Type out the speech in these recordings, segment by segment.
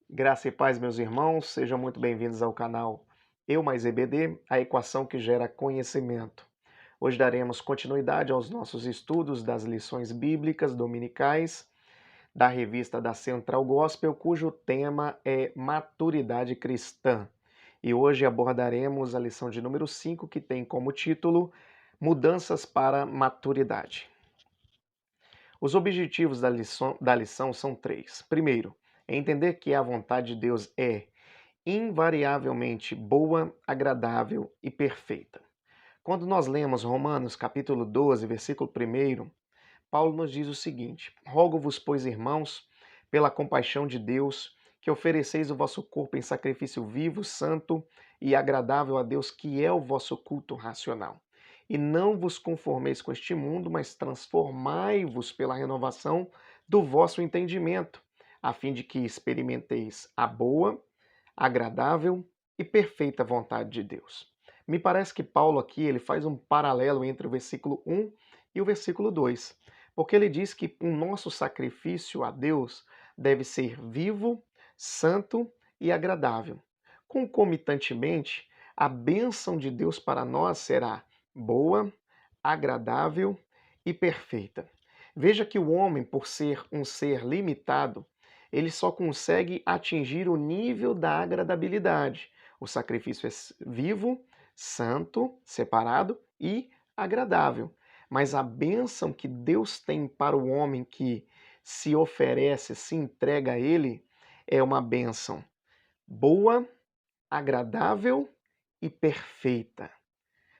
Graça e paz, meus irmãos, sejam muito bem-vindos ao canal Eu mais EBD, a equação que gera conhecimento. Hoje daremos continuidade aos nossos estudos das lições bíblicas dominicais da revista da Central Gospel, cujo tema é Maturidade Cristã. E hoje abordaremos a lição de número 5, que tem como título Mudanças para Maturidade. Os objetivos da lição são três. Primeiro, é entender que a vontade de Deus é invariavelmente boa, agradável e perfeita. Quando nós lemos Romanos capítulo 12, versículo 1, Paulo nos diz o seguinte: Rogo-vos, pois, irmãos, pela compaixão de Deus, que ofereceis o vosso corpo em sacrifício vivo, santo e agradável a Deus, que é o vosso culto racional. E não vos conformeis com este mundo, mas transformai-vos pela renovação do vosso entendimento, a fim de que experimenteis a boa, agradável e perfeita vontade de Deus. Me parece que Paulo aqui ele faz um paralelo entre o versículo 1 e o versículo 2, porque ele diz que o nosso sacrifício a Deus deve ser vivo, santo e agradável. Concomitantemente, a bênção de Deus para nós será boa, agradável e perfeita. Veja que o homem, por ser um ser limitado, ele só consegue atingir o nível da agradabilidade. O sacrifício é vivo, santo, separado e agradável. Mas a bênção que Deus tem para o homem que se oferece, se entrega a Ele, é uma bênção boa, agradável e perfeita.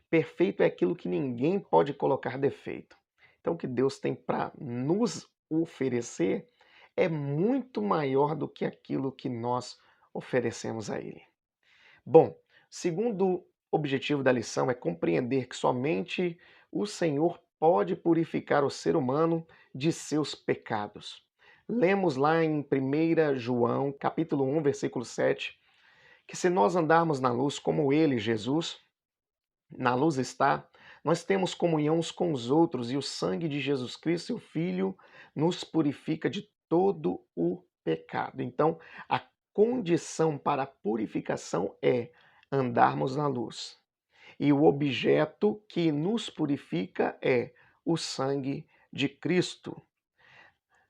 Perfeito é aquilo que ninguém pode colocar defeito. Então, o que Deus tem para nos oferecer é muito maior do que aquilo que nós oferecemos a Ele. Bom, segundo objetivo da lição é compreender que somente o Senhor pode purificar o ser humano de seus pecados. Lemos lá em 1 João, capítulo 1, versículo 7, que se nós andarmos na luz como Ele, Jesus, na luz está, nós temos comunhão uns com os outros e o sangue de Jesus Cristo, seu Filho, nos purifica de todo o pecado. Então, a condição para a purificação é andarmos na luz. E o objeto que nos purifica é o sangue de Cristo.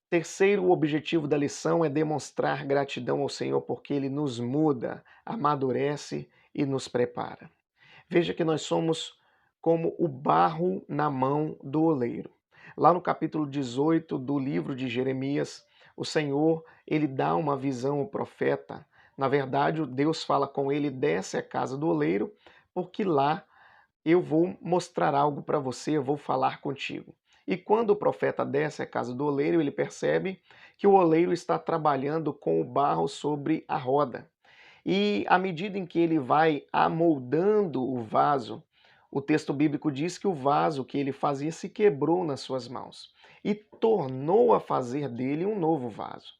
Terceiro objetivo da lição é demonstrar gratidão ao Senhor porque ele nos muda, amadurece e nos prepara. Veja que nós somos como o barro na mão do oleiro. Lá no capítulo 18 do livro de Jeremias, o Senhor, ele dá uma visão ao profeta. Na verdade, Deus fala com ele: desce à casa do oleiro, porque lá eu vou mostrar algo para você, eu vou falar contigo. E quando o profeta desce à casa do oleiro, ele percebe que o oleiro está trabalhando com o barro sobre a roda. E à medida em que ele vai amoldando o vaso, o texto bíblico diz que o vaso que ele fazia se quebrou nas suas mãos e tornou a fazer dele um novo vaso.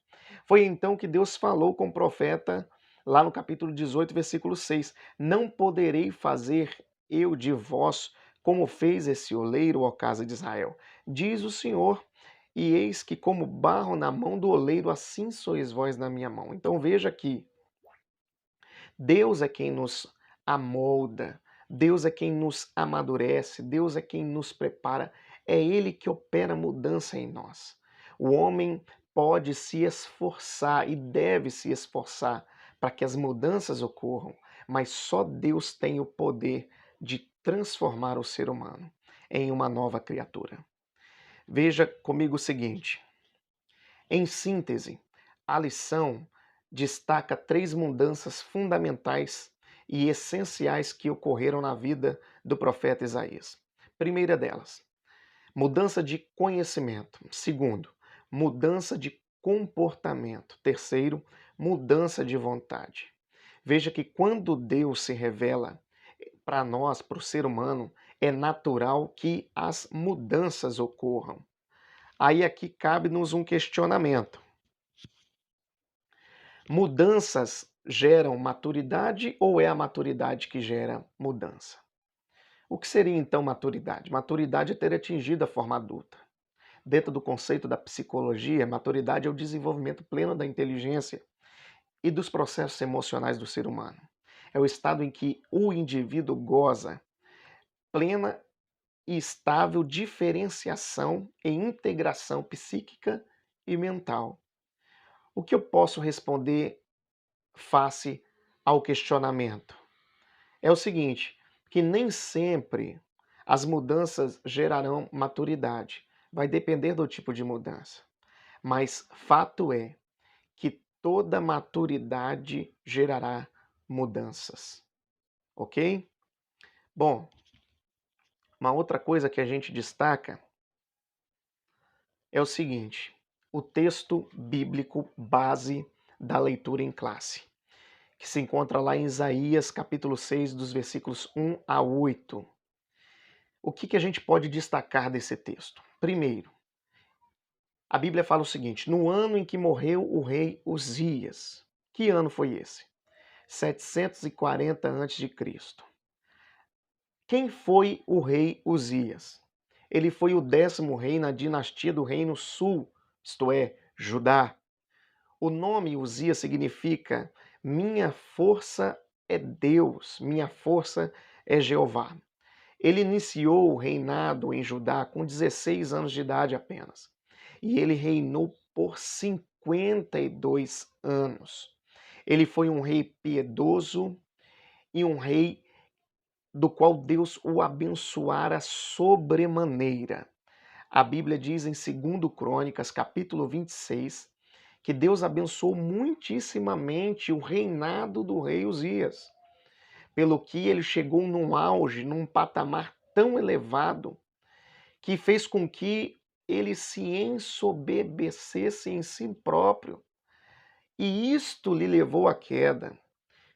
Foi então que Deus falou com o profeta, lá no capítulo 18, versículo 6: Não poderei fazer eu de vós como fez esse oleiro, ó casa de Israel, diz o Senhor. E eis que, como barro na mão do oleiro, assim sois vós na minha mão. Então veja que Deus é quem nos amolda, Deus é quem nos amadurece, Deus é quem nos prepara, é Ele que opera mudança em nós. O homem pode se esforçar e deve se esforçar para que as mudanças ocorram, mas só Deus tem o poder de transformar o ser humano em uma nova criatura. Veja comigo o seguinte: em síntese, a lição destaca três mudanças fundamentais e essenciais que ocorreram na vida do profeta Isaías. Primeira delas, mudança de conhecimento. Segundo, mudança de comportamento. Terceiro, mudança de vontade. Veja que quando Deus se revela para nós, para o ser humano, é natural que as mudanças ocorram. Aí aqui cabe-nos um questionamento. Mudanças geram maturidade ou é a maturidade que gera mudança? O que seria então maturidade? Maturidade é ter atingido a forma adulta. Dentro do conceito da psicologia, maturidade é o desenvolvimento pleno da inteligência e dos processos emocionais do ser humano. É o estado em que o indivíduo goza plena e estável diferenciação e integração psíquica e mental. O que eu posso responder face ao questionamento? É o seguinte, que nem sempre as mudanças gerarão maturidade. Vai depender do tipo de mudança. Mas fato é que toda maturidade gerará mudanças. Ok? Bom, uma outra coisa que a gente destaca é o seguinte: o texto bíblico base da leitura em classe, que se encontra lá em Isaías capítulo 6, dos versículos 1 a 8. O que a gente pode destacar desse texto? Primeiro, a Bíblia fala o seguinte: no ano em que morreu o rei Uzias. Que ano foi esse? 740 a.C. Quem foi o rei Uzias? Ele foi o 10º rei na dinastia do Reino Sul, isto é, Judá. O nome Uzias significa minha força é Deus, minha força é Jeová. Ele iniciou o reinado em Judá com 16 anos de idade apenas. E ele reinou por 52 anos. Ele foi um rei piedoso e um rei do qual Deus o abençoara sobremaneira. A Bíblia diz em 2 Crônicas, capítulo 26, que Deus abençoou muitíssimamente o reinado do rei Uzias, pelo que ele chegou num auge, num patamar tão elevado, que fez com que ele se ensoberbecesse em si próprio. E isto lhe levou à queda.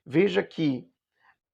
Veja que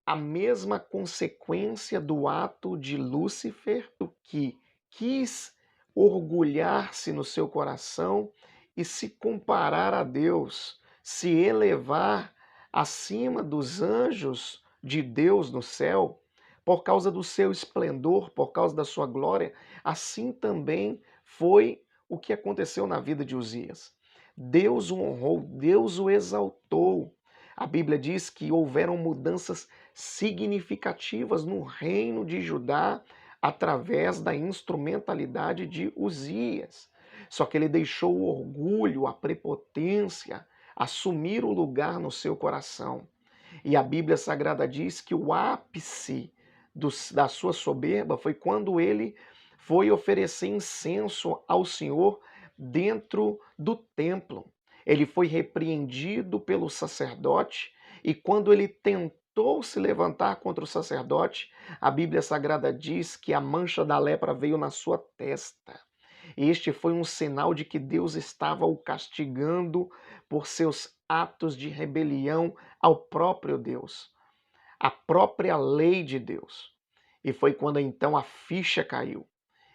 a mesma consequência do ato de Lúcifer, do que quis orgulhar-se no seu coração e se comparar a Deus, se elevar acima dos anjos de Deus no céu, por causa do seu esplendor, por causa da sua glória, assim também foi o que aconteceu na vida de Uzias. Deus o honrou, Deus o exaltou. A Bíblia diz que houveram mudanças significativas no reino de Judá através da instrumentalidade de Uzias. Só que ele deixou o orgulho, a prepotência assumir o lugar no seu coração. E a Bíblia Sagrada diz que o ápice da sua soberba foi quando ele foi oferecer incenso ao Senhor dentro do templo. Ele foi repreendido pelo sacerdote e quando ele tentou se levantar contra o sacerdote, a Bíblia Sagrada diz que a mancha da lepra veio na sua testa. Este foi um sinal de que Deus estava o castigando por seus atos de rebelião ao próprio Deus, à própria lei de Deus. E foi quando então a ficha caiu.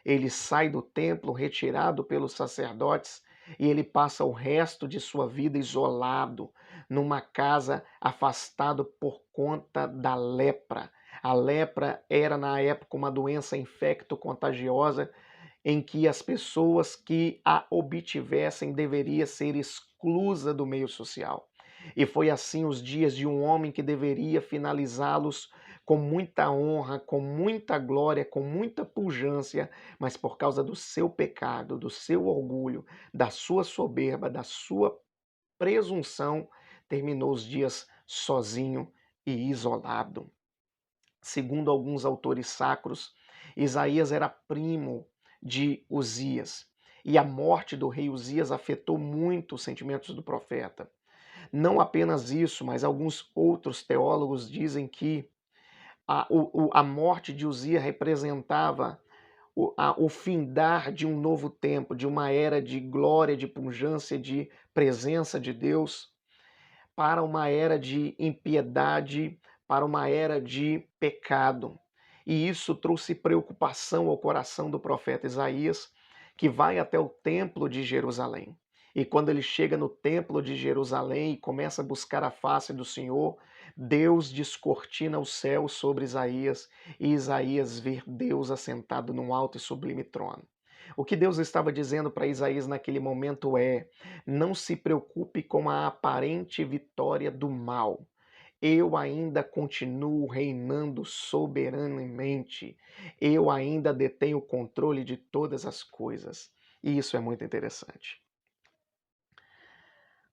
Ele sai do templo retirado pelos sacerdotes e ele passa o resto de sua vida isolado, numa casa, afastado por conta da lepra. A lepra era, na época, uma doença infecto-contagiosa em que as pessoas que a obtivessem deveria ser exclusa do meio social. E foi assim os dias de um homem que deveria finalizá-los com muita honra, com muita glória, com muita pujança, mas por causa do seu pecado, do seu orgulho, da sua soberba, da sua presunção, terminou os dias sozinho e isolado. Segundo alguns autores sacros, Isaías era primo de Uzias, e a morte do rei Uzias afetou muito os sentimentos do profeta. Não apenas isso, mas alguns outros teólogos dizem que a morte de Uzias representava o findar de um novo tempo, de uma era de glória, de pujança, de presença de Deus, para uma era de impiedade, para uma era de pecado. E isso trouxe preocupação ao coração do profeta Isaías, que vai até o templo de Jerusalém. E quando ele chega no templo de Jerusalém e começa a buscar a face do Senhor, Deus descortina o céu sobre Isaías e Isaías vê Deus assentado num alto e sublime trono. O que Deus estava dizendo para Isaías naquele momento é: não se preocupe com a aparente vitória do mal. Eu ainda continuo reinando soberanamente. Eu ainda detenho o controle de todas as coisas. E isso é muito interessante.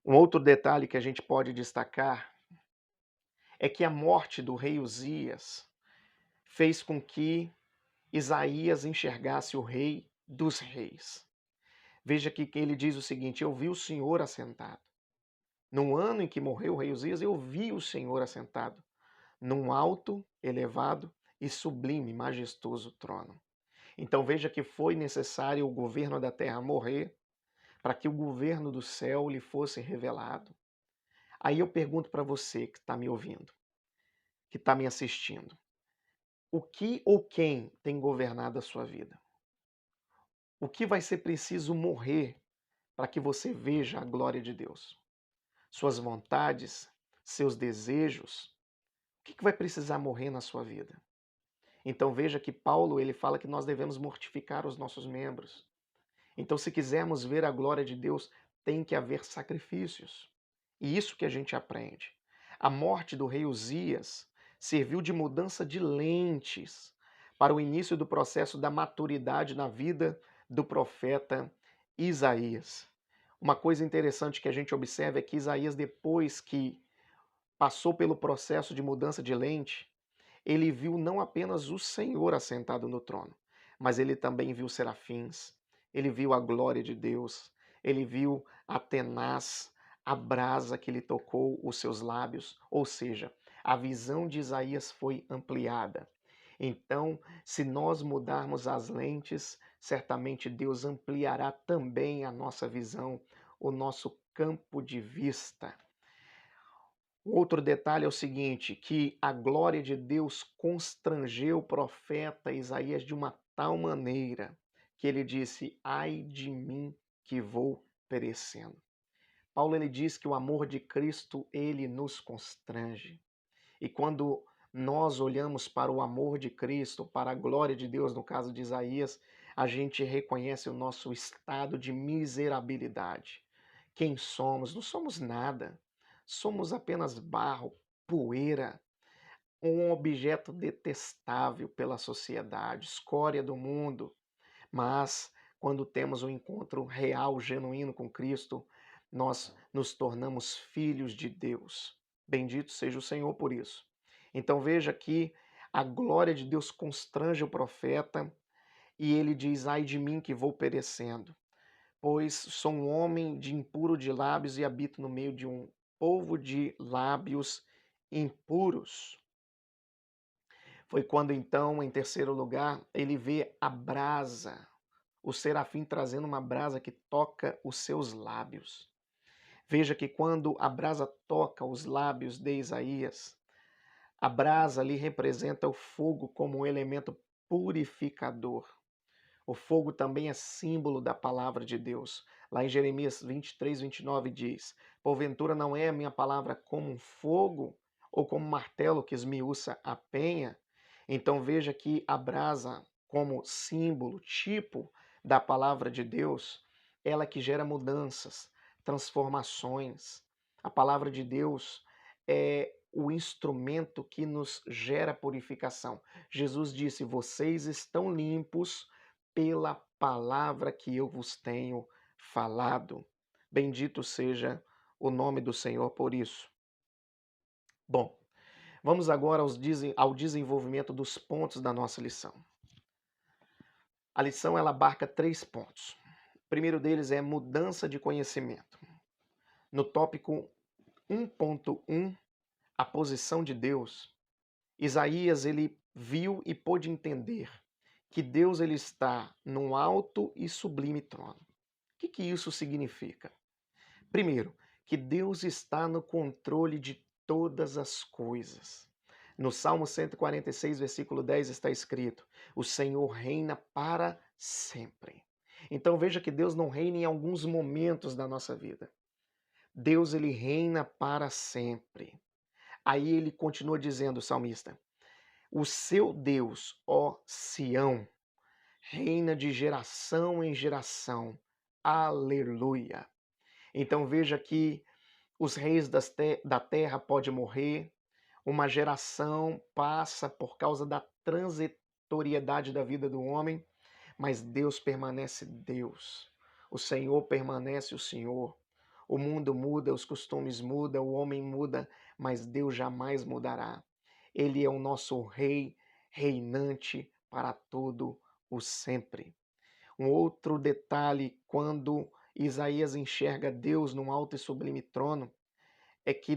Um outro detalhe que a gente pode destacar é que a morte do rei Uzias fez com que Isaías enxergasse o rei dos reis. Veja que ele diz o seguinte: eu vi o Senhor assentado. No ano em que morreu o rei Uzias, eu vi o Senhor assentado num alto, elevado e sublime, majestoso trono. Então veja que foi necessário o governo da terra morrer para que o governo do céu lhe fosse revelado. Aí eu pergunto para você que está me ouvindo, que está me assistindo: o que ou quem tem governado a sua vida? O que vai ser preciso morrer para que você veja a glória de Deus? Suas vontades, seus desejos? O que vai precisar morrer na sua vida? Então veja que Paulo ele fala que nós devemos mortificar os nossos membros. Então, se quisermos ver a glória de Deus, tem que haver sacrifícios. E isso que a gente aprende. A morte do rei Uzias serviu de mudança de lentes para o início do processo da maturidade na vida do profeta Isaías. Uma coisa interessante que a gente observa é que Isaías, depois que passou pelo processo de mudança de lente, ele viu não apenas o Senhor assentado no trono, mas ele também viu serafins, ele viu a glória de Deus, ele viu a tenaz, a brasa que lhe tocou os seus lábios, ou seja, a visão de Isaías foi ampliada. Então, se nós mudarmos as lentes, certamente Deus ampliará também a nossa visão, o nosso campo de vista. Outro detalhe é o seguinte, que a glória de Deus constrangeu o profeta Isaías de uma tal maneira que ele disse: ai de mim que vou perecendo. Paulo ele diz que o amor de Cristo ele nos constrange. E quando nós olhamos para o amor de Cristo, para a glória de Deus, no caso de Isaías, a gente reconhece o nosso estado de miserabilidade. Quem somos? Não somos nada. Somos apenas barro, poeira, um objeto detestável pela sociedade, escória do mundo. Mas quando temos um encontro real, genuíno com Cristo, nós nos tornamos filhos de Deus. Bendito seja o Senhor por isso. Então veja que a glória de Deus constrange o profeta e ele diz: ai de mim que vou perecendo, pois sou um homem de impuro de lábios e habito no meio de um povo de lábios impuros. Foi quando então, em terceiro lugar, ele vê a brasa, o serafim trazendo uma brasa que toca os seus lábios. Veja que quando a brasa toca os lábios de Isaías, a brasa ali representa o fogo como um elemento purificador. O fogo também é símbolo da palavra de Deus. Lá em Jeremias 23, 29 diz: porventura não é a minha palavra como um fogo ou como um martelo que esmiuça a penha? Então veja que a brasa, como símbolo, tipo da palavra de Deus, ela que gera mudanças, transformações. A palavra de Deus é o instrumento que nos gera purificação. Jesus disse: vocês estão limpos pela palavra que eu vos tenho falado. Bendito seja o nome do Senhor por isso. Bom, vamos agora ao desenvolvimento dos pontos da nossa lição. A lição ela abarca 3 pontos. O primeiro deles é mudança de conhecimento. No tópico 1.1, a posição de Deus, Isaías ele viu e pôde entender que Deus ele está num alto e sublime trono. O que isso significa? Primeiro, que Deus está no controle de todas as coisas. No Salmo 146, versículo 10 está escrito: o Senhor reina para sempre. Então veja que Deus não reina em alguns momentos da nossa vida. Deus ele reina para sempre. Aí ele continua dizendo, o salmista: o seu Deus, ó Sião, reina de geração em geração. Aleluia. Então veja que os reis da terra podem morrer, uma geração passa por causa da transitoriedade da vida do homem, mas Deus permanece Deus. O Senhor permanece o Senhor. O mundo muda, os costumes mudam, o homem muda, mas Deus jamais mudará. Ele é o nosso rei, reinante para todo o sempre. Um outro detalhe, quando Isaías enxerga Deus num alto e sublime trono, é que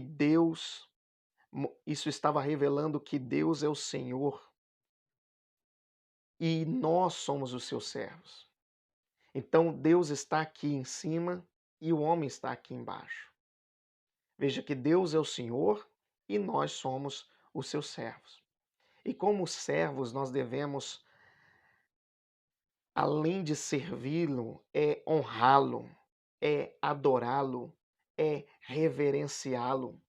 isso estava revelando que Deus é o Senhor e nós somos os seus servos. Então Deus está aqui em cima e o homem está aqui embaixo. Veja que Deus é o Senhor e nós somos os seus servos. E como servos, nós devemos, além de servi-lo, honrá-lo, adorá-lo, reverenciá-lo.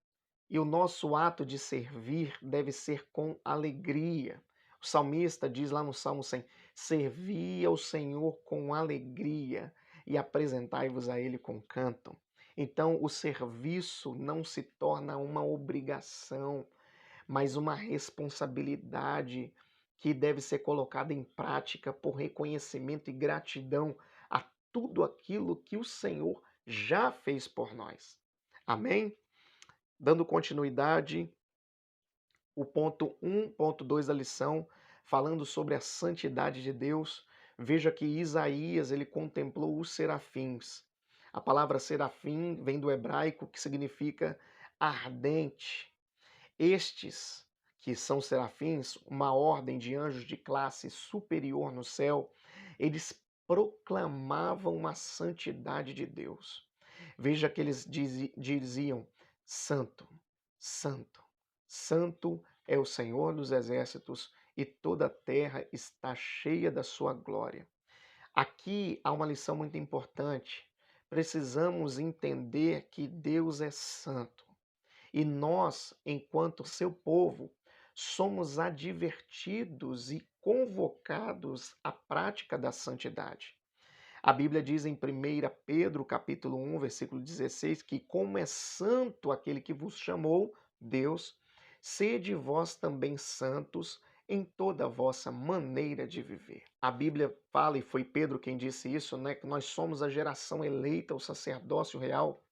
E o nosso ato de servir deve ser com alegria. O salmista diz lá no Salmo 100: servi ao Senhor com alegria e apresentai-vos a Ele com canto. Então, o serviço não se torna uma obrigação, mas uma responsabilidade que deve ser colocada em prática por reconhecimento e gratidão a tudo aquilo que o Senhor já fez por nós. Amém? Dando continuidade, o ponto 1, ponto 2 da lição, falando sobre a santidade de Deus, veja que Isaías ele contemplou os serafins. A palavra serafim vem do hebraico que significa ardente. Estes, que são serafins, uma ordem de anjos de classe superior no céu, eles proclamavam a santidade de Deus. Veja que eles diziam: Santo, Santo, Santo é o Senhor dos exércitos e toda a terra está cheia da sua glória. Aqui há uma lição muito importante. Precisamos entender que Deus é santo e nós, enquanto seu povo, somos advertidos e convocados à prática da santidade. A Bíblia diz em 1 Pedro, capítulo 1, versículo 16, que como é santo aquele que vos chamou, Deus, sede vós também santos em toda a vossa maneira de viver. A Bíblia fala, e foi Pedro quem disse isso, né, que nós somos a geração eleita, o sacerdócio real,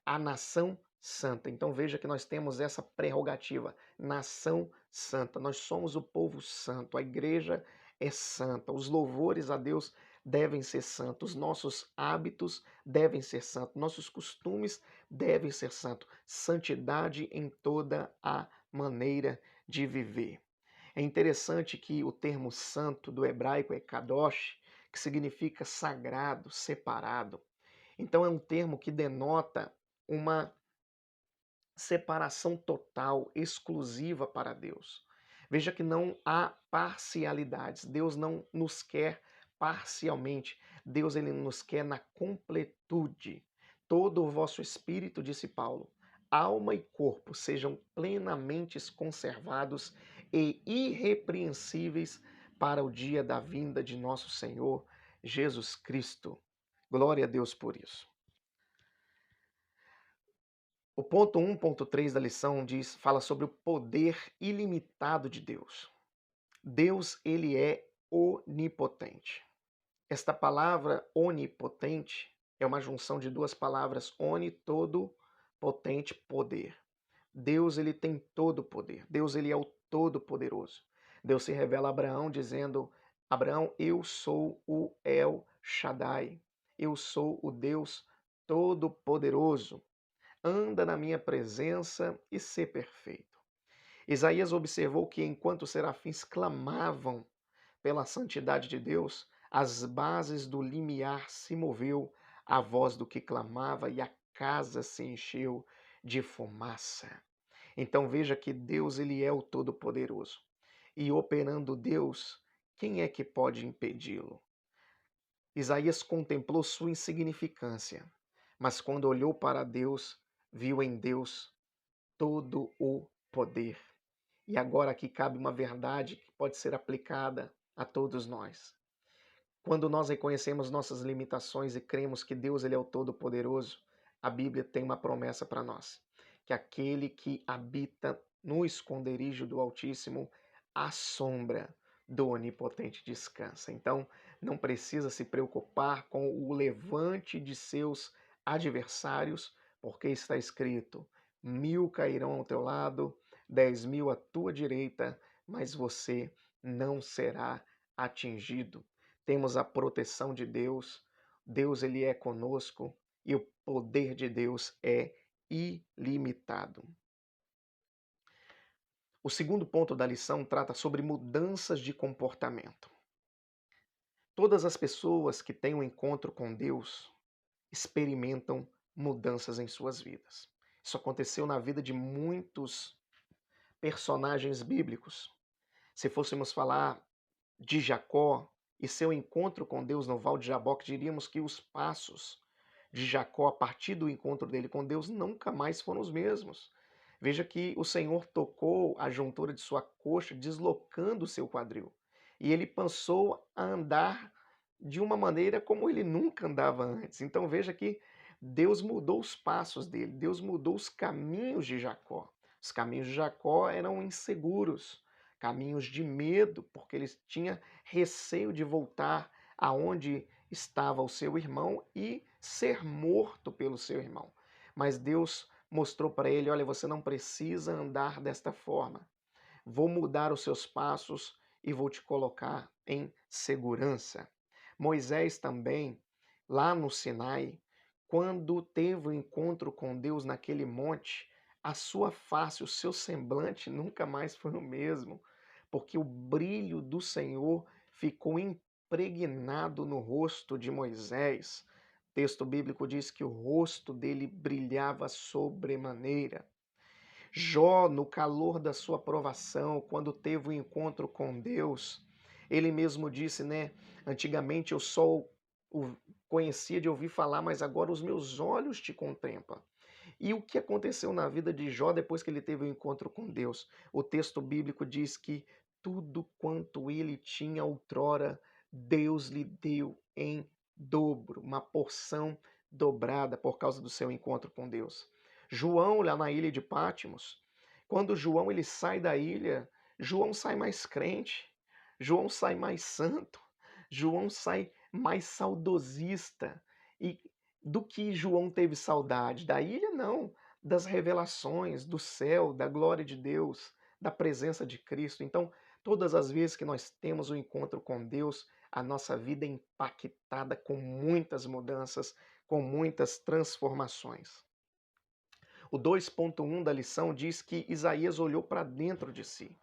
a nação santa. Então veja que nós temos essa prerrogativa, nação santa. Nós somos o povo santo, a igreja é santa, os louvores a Deus devem ser santos, nossos hábitos devem ser santos, nossos costumes devem ser santos. Santidade em toda a maneira de viver. É interessante que o termo santo do hebraico é kadosh, que significa sagrado, separado. Então é um termo que denota uma separação total, exclusiva para Deus. Veja que não há parcialidades. Deus não nos quer parcialmente. Deus ele nos quer na completude. Todo o vosso espírito, disse Paulo, alma e corpo sejam plenamente conservados e irrepreensíveis para o dia da vinda de nosso Senhor Jesus Cristo. Glória a Deus por isso. O ponto 1.3 da lição fala sobre o poder ilimitado de Deus. Deus, ele é onipotente. Esta palavra onipotente é uma junção de duas palavras, oni, todo, potente, poder. Deus, ele tem todo o poder. Deus, ele é o todo-poderoso. Deus se revela a Abraão dizendo: Abraão, eu sou o El Shaddai. Eu sou o Deus todo-poderoso. Anda na minha presença e sê perfeito. Isaías observou que enquanto os serafins clamavam pela santidade de Deus, as bases do limiar se moveu, a voz do que clamava e a casa se encheu de fumaça. Então veja que Deus ele é o Todo-Poderoso. E operando Deus, quem é que pode impedi-lo? Isaías contemplou sua insignificância, mas quando olhou para Deus, viu em Deus todo o poder. E agora aqui cabe uma verdade que pode ser aplicada a todos nós. Quando nós reconhecemos nossas limitações e cremos que Deus ele é o Todo-Poderoso, a Bíblia tem uma promessa para nós, que aquele que habita no esconderijo do Altíssimo, à sombra do Onipotente descansa. Então, não precisa se preocupar com o levante de seus adversários, porque está escrito: 1000 cairão ao teu lado, 10.000 à tua direita, mas você não será atingido. Temos a proteção de Deus, Deus ele é conosco e o poder de Deus é ilimitado. O segundo ponto da lição trata sobre mudanças de comportamento. Todas as pessoas que têm um encontro com Deus experimentam mudanças em suas vidas. Isso aconteceu na vida de muitos personagens bíblicos. Se fôssemos falar de Jacó e seu encontro com Deus no Val de Jaboque, diríamos que os passos de Jacó a partir do encontro dele com Deus nunca mais foram os mesmos. Veja que o Senhor tocou a juntura de sua coxa, deslocando o seu quadril. E ele passou a andar de uma maneira como ele nunca andava antes. Então veja que Deus mudou os passos dele, Deus mudou os caminhos de Jacó. Os caminhos de Jacó eram inseguros, caminhos de medo, porque ele tinha receio de voltar aonde estava o seu irmão e ser morto pelo seu irmão. Mas Deus mostrou para ele: olha, você não precisa andar desta forma. Vou mudar os seus passos e vou te colocar em segurança. Moisés também, lá no Sinai, quando teve o encontro com Deus naquele monte, a sua face, o seu semblante nunca mais foi o mesmo, porque o brilho do Senhor ficou impregnado no rosto de Moisés. O texto bíblico diz que o rosto dele brilhava sobremaneira. Jó, no calor da sua provação, quando teve o encontro com Deus, ele mesmo disse, né? Antigamente eu só o conhecia de ouvir falar, mas agora os meus olhos te contemplam. E o que aconteceu na vida de Jó depois que ele teve o encontro com Deus? O texto bíblico diz que tudo quanto ele tinha outrora, Deus lhe deu em dobro, uma porção dobrada por causa do seu encontro com Deus. João, lá na ilha de Pátimos, quando João ele sai da ilha, João sai mais crente, João sai mais santo, João sai mais saudosista. E do que João teve saudade? Da ilha, não. Das revelações, do céu, da glória de Deus, da presença de Cristo. Então, todas as vezes que nós temos o um encontro com Deus, a nossa vida é impactada com muitas mudanças, com muitas transformações. O 2.1 da lição diz que Isaías olhou para dentro de si.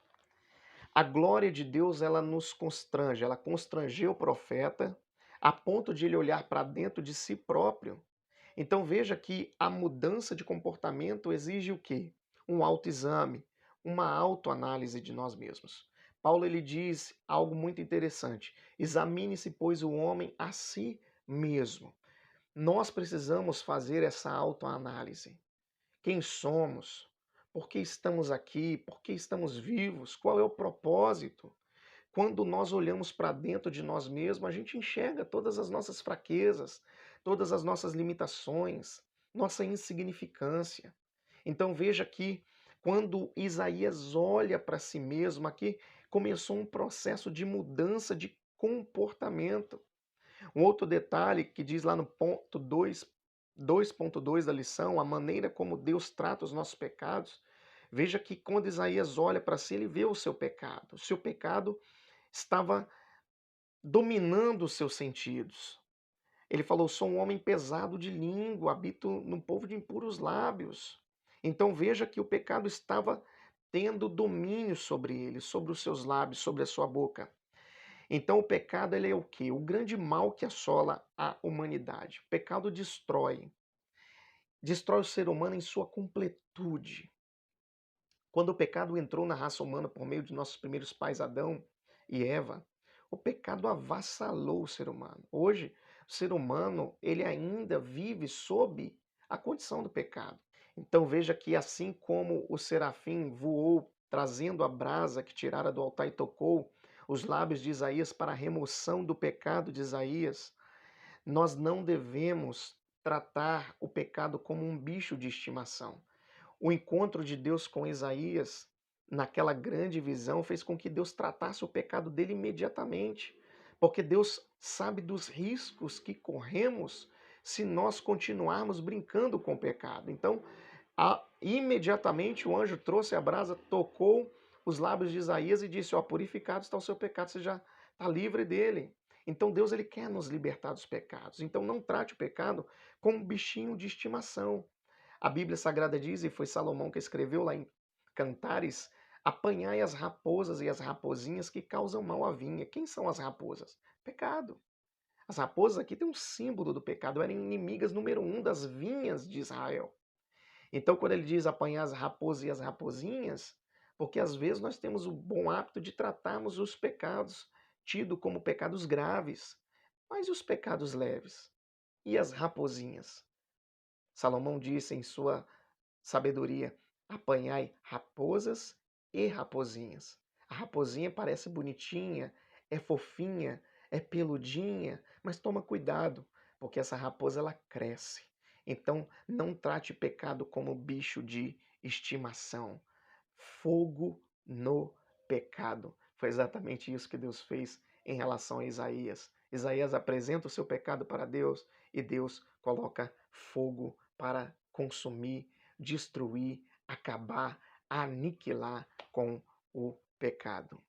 A glória de Deus, ela nos constrange, ela constrangeu o profeta a ponto de ele olhar para dentro de si próprio. Então veja que a mudança de comportamento exige o quê? Um autoexame, uma autoanálise de nós mesmos. Paulo ele diz algo muito interessante: examine-se, pois, o homem a si mesmo. Nós precisamos fazer essa autoanálise. Quem somos? Por que estamos aqui? Por que estamos vivos? Qual é o propósito? Quando nós olhamos para dentro de nós mesmos, a gente enxerga todas as nossas fraquezas, todas as nossas limitações, nossa insignificância. Então veja que quando Isaías olha para si mesmo, aqui começou um processo de mudança de comportamento. Um outro detalhe que diz lá no ponto 2.2 da lição, a maneira como Deus trata os nossos pecados. Veja que quando Isaías olha para si, ele vê o seu pecado. O seu pecado estava dominando os seus sentidos. Ele falou: sou um homem pesado de língua, habito num povo de impuros lábios. Então veja que o pecado estava tendo domínio sobre ele, sobre os seus lábios, sobre a sua boca. Então o pecado ele é o quê? O grande mal que assola a humanidade. O pecado destrói o ser humano em sua completude. Quando o pecado entrou na raça humana por meio de nossos primeiros pais Adão e Eva, o pecado avassalou o ser humano. Hoje, o ser humano, ele ainda vive sob a condição do pecado. Então veja que assim como o serafim voou trazendo a brasa que tirara do altar e tocou, os lábios de Isaías para a remoção do pecado de Isaías. Nós não devemos tratar o pecado como um bicho de estimação. O encontro de Deus com Isaías, naquela grande visão, fez com que Deus tratasse o pecado dele imediatamente, porque Deus sabe dos riscos que corremos se nós continuarmos brincando com o pecado. Então, imediatamente o anjo trouxe a brasa, tocou os lábios de Isaías e disse: ó, purificado está o seu pecado, você já está livre dele. Então Deus ele quer nos libertar dos pecados. Então não trate o pecado como um bichinho de estimação. A Bíblia Sagrada diz, e foi Salomão que escreveu lá em Cantares: apanhai as raposas e as rapozinhas que causam mal à vinha. Quem são as raposas? Pecado. As raposas aqui têm um símbolo do pecado, eram inimigas número um das vinhas de Israel. Então, quando ele diz apanhar as raposas e as rapozinhas, porque às vezes nós temos o bom hábito de tratarmos os pecados tidos como pecados graves, mas e os pecados leves? E as rapozinhas? Salomão disse em sua sabedoria: apanhai raposas e rapozinhas. A raposinha parece bonitinha, é fofinha, é peludinha, mas toma cuidado, porque essa raposa ela cresce. Então, não trate pecado como bicho de estimação. Fogo no pecado. Foi exatamente isso que Deus fez em relação a Isaías. Isaías apresenta o seu pecado para Deus e Deus coloca fogo para consumir, destruir, acabar, aniquilar com o pecado.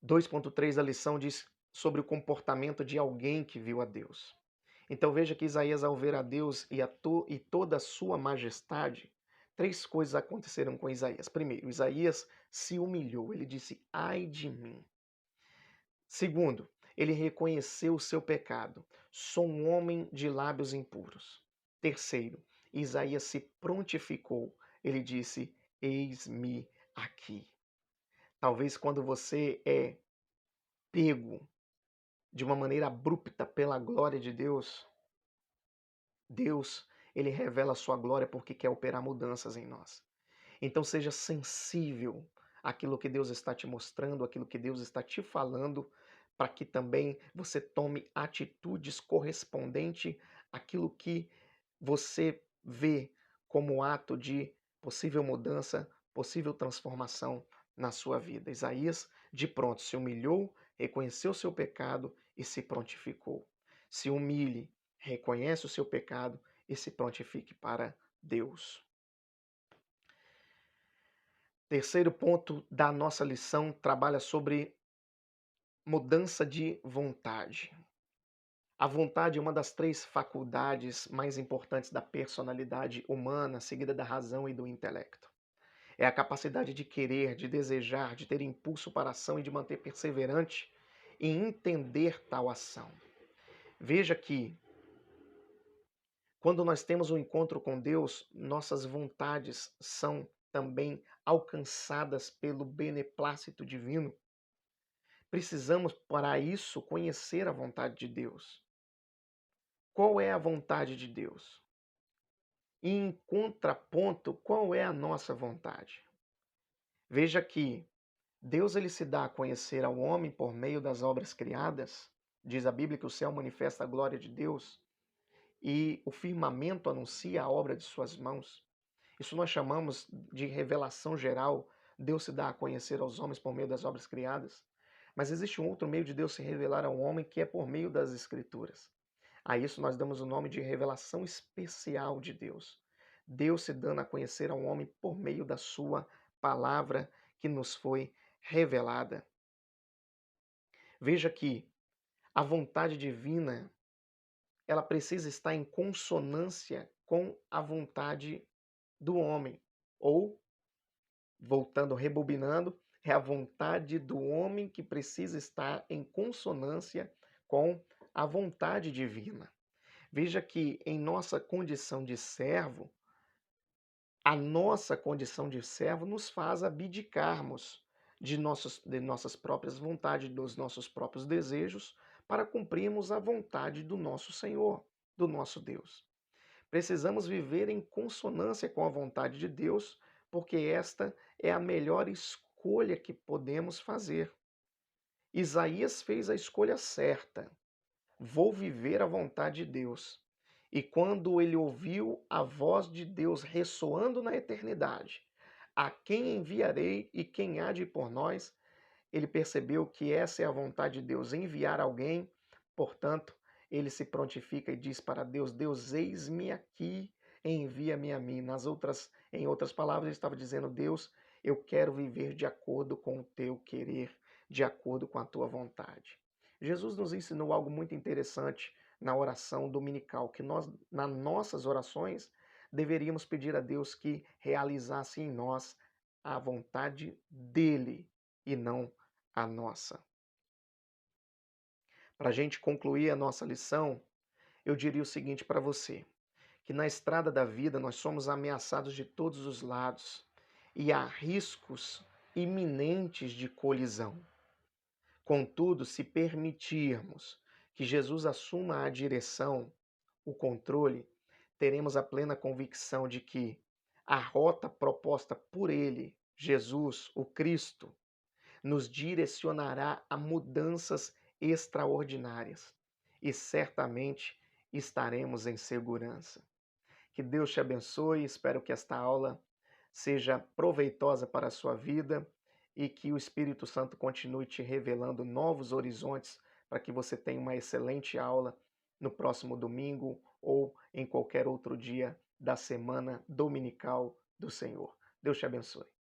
2.3 da lição diz sobre o comportamento de alguém que viu a Deus. Então veja que Isaías, ao ver a Deus e toda a sua majestade, três coisas aconteceram com Isaías. Primeiro, Isaías se humilhou, ele disse: ai de mim. Segundo, ele reconheceu o seu pecado. Sou um homem de lábios impuros. Terceiro, Isaías se prontificou. Ele disse: eis-me aqui. Talvez quando você é pego de uma maneira abrupta pela glória de Deus, Deus, ele revela a sua glória porque quer operar mudanças em nós. Então seja sensível àquilo que Deus está te mostrando, àquilo que Deus está te falando, para que também você tome atitudes correspondentes àquilo que você vê como ato de possível mudança, possível transformação na sua vida. Isaías, de pronto, se humilhou, reconheceu o seu pecado e se prontificou. Se humilhe, reconhece o seu pecado e se prontifique para Deus. Terceiro ponto da nossa lição trabalha sobre mudança de vontade. A vontade é uma das três faculdades mais importantes da personalidade humana, seguida da razão e do intelecto. É a capacidade de querer, de desejar, de ter impulso para a ação e de manter perseverante em entender tal ação. Veja que, quando nós temos um encontro com Deus, nossas vontades são também alcançadas pelo beneplácito divino. Precisamos, para isso, conhecer a vontade de Deus. Qual é a vontade de Deus? E, em contraponto, qual é a nossa vontade? Veja que Deus ele se dá a conhecer ao homem por meio das obras criadas. Diz a Bíblia que o céu manifesta a glória de Deus e o firmamento anuncia a obra de suas mãos. Isso nós chamamos de revelação geral. Deus se dá a conhecer aos homens por meio das obras criadas. Mas existe um outro meio de Deus se revelar ao homem que é por meio das Escrituras. A isso nós damos o nome de revelação especial de Deus. Deus se dando a conhecer ao homem por meio da sua palavra que nos foi revelada. Veja que a vontade divina, ela precisa estar em consonância com a vontade do homem. Ou, voltando, rebobinando, é a vontade do homem que precisa estar em consonância com a vontade divina. Veja que em nossa condição de servo, a nossa condição de servo nos faz abdicarmos de nossas próprias vontades, dos nossos próprios desejos, para cumprirmos a vontade do nosso Senhor, do nosso Deus. Precisamos viver em consonância com a vontade de Deus, porque esta é a melhor escolha que podemos fazer. Isaías fez a escolha certa. Vou viver a vontade de Deus. E quando ele ouviu a voz de Deus ressoando na eternidade, a quem enviarei e quem há de ir por nós? Ele percebeu que essa é a vontade de Deus, enviar alguém. Portanto, ele se prontifica e diz para Deus: Deus, eis-me aqui, envia-me a mim. Em outras palavras, ele estava dizendo: Deus, eu quero viver de acordo com o teu querer, de acordo com a tua vontade. Jesus nos ensinou algo muito interessante na oração dominical, que nós, nas nossas orações, deveríamos pedir a Deus que realizasse em nós a vontade dele e não a nossa. Para a gente concluir a nossa lição, eu diria o seguinte para você: que na estrada da vida nós somos ameaçados de todos os lados e há riscos iminentes de colisão. Contudo, se permitirmos que Jesus assuma a direção, o controle, teremos a plena convicção de que a rota proposta por Ele, Jesus, o Cristo, nos direcionará a mudanças extraordinárias e certamente estaremos em segurança. Que Deus te abençoe, espero que esta aula seja proveitosa para a sua vida e que o Espírito Santo continue te revelando novos horizontes para que você tenha uma excelente aula no próximo domingo ou em qualquer outro dia da semana dominical do Senhor. Deus te abençoe.